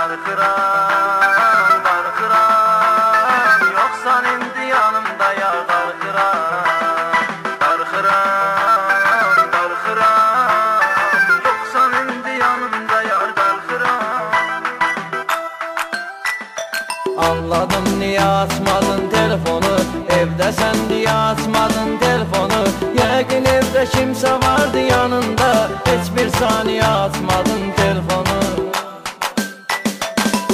darxıram, darxıram. Yoxsan indi yanımda yar darxıram, darxıram, darxıram. Yoxsan indi yanımda yar darxıram. Anladım niye açmadın telefonu, evde sen diye açmadın telefonu. Yəqin evde kimse vardı yanında, hiçbir saniye açmadın telefonu.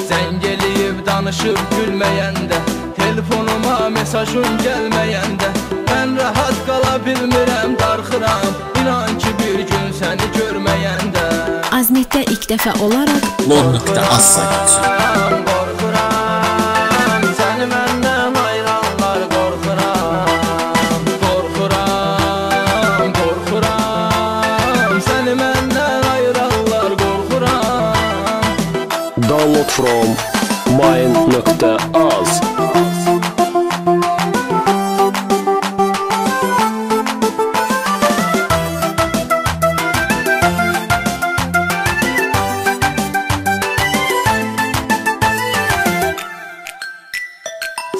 Zəng eləyib danışıb gülməyəndə, telefonuma mesajın gəlməyəndə, mən rahat qala bilmirəm, darxıram, inan ki bir gün səni görməyəndə. Aznetdə ilk dəfə olaraq Lord.az sayfası. Qorxuram, səni məndən ayıranlar, qorxuram, qorxuram, qorxuram, səni məndən ayıranlar, qorxuram. Download from mind.az.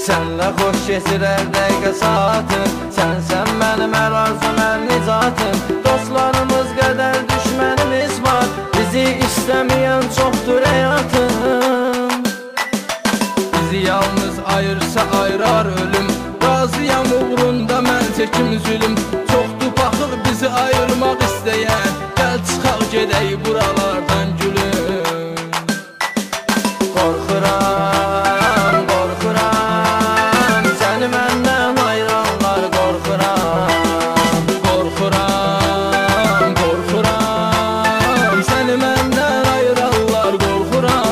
Sənlə xoş keçir hər dəqiqə saatım, sənsən mənim hər arzum, hər nicatım. Dostlarımız qədər düşmənimiz var, bizi istəməyən çoxdur həyatım. Bizi yalnız ayırsa ayırar ölüm, razıyam uğrunda mən çəkim zülüm. Çoxdur baxıl bizi ayırmaq istəyən, gəl çıxaq gedək buralardan gülüm. Qorxuram, qorxuram, səni məndən ayıranlar, qorxuram, qorxuram, qorxuram, səni məndən ayıranlar, qorxuram.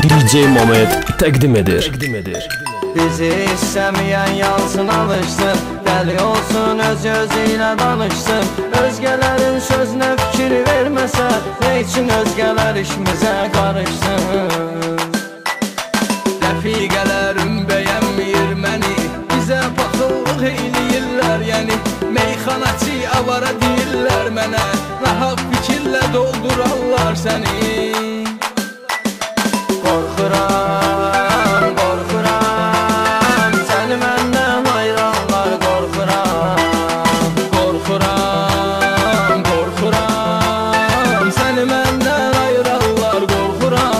DJ Moment təqdim edir. Bizi istəməyən yansın alışsın, dəli olsun öz özüylə danışsın. Özgələrin sözünə fikir verməsə, nə üçün özgələr işimizə qarışsın? Rəfiqələrim bəyənmir məni, bizə paxıllıq eyləyirlər yəni. Meyxanaçı avara deyirlər mənə, nahaq fikirlə doldurarlar səni. Qorxuram, qorxuram, səni məndən ayıranlar, qorxuram, qorxuram, qorxuram, səni məndən ayıranlar, qorxuram.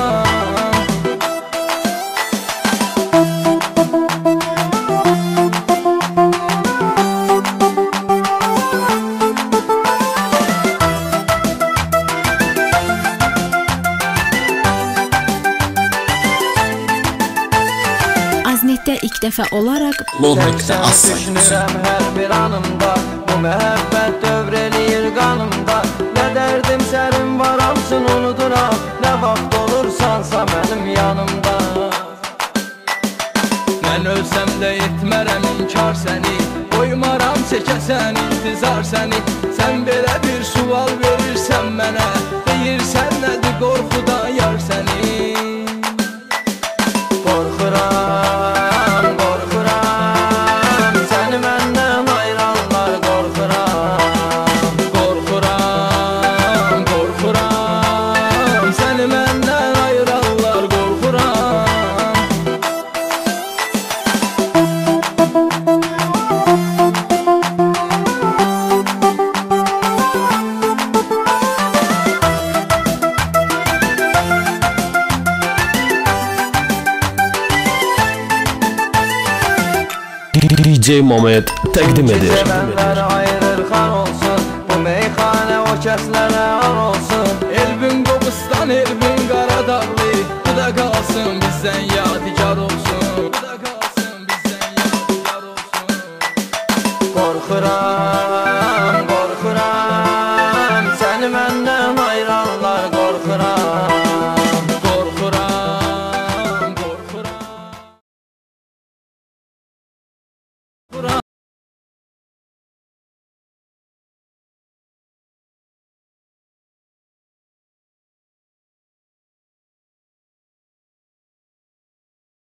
Aznetdə ilk dəfə olaraq Lord.az sayfası. Düşünürəm hər bir anımda, bu məhəbbət dövr eləyir qanımda. Nə dərdim sərin var hamısını unuduram, nə vaxt olursansa mənim yanımda. Mən ölsəm də etmərəm inkar səni, qoymaram çəkəsən intizar səni. Sən belə bir sual verirsən mənə, deyirsən nədir qorxudan yar səni. Qorxuram, qorxuram, səni məndən ayıranlar, qorxuram, qorxuram, qorxuram, səni məndən ayıranlar, qorxuram. DJ Moment təqdim edir. Sevənlər ayırır xan olsun, bu meyxanə o kəslərə an olsun. Elbin Qobustan, Elbin Qaradağlı, bu da qalsın bizdən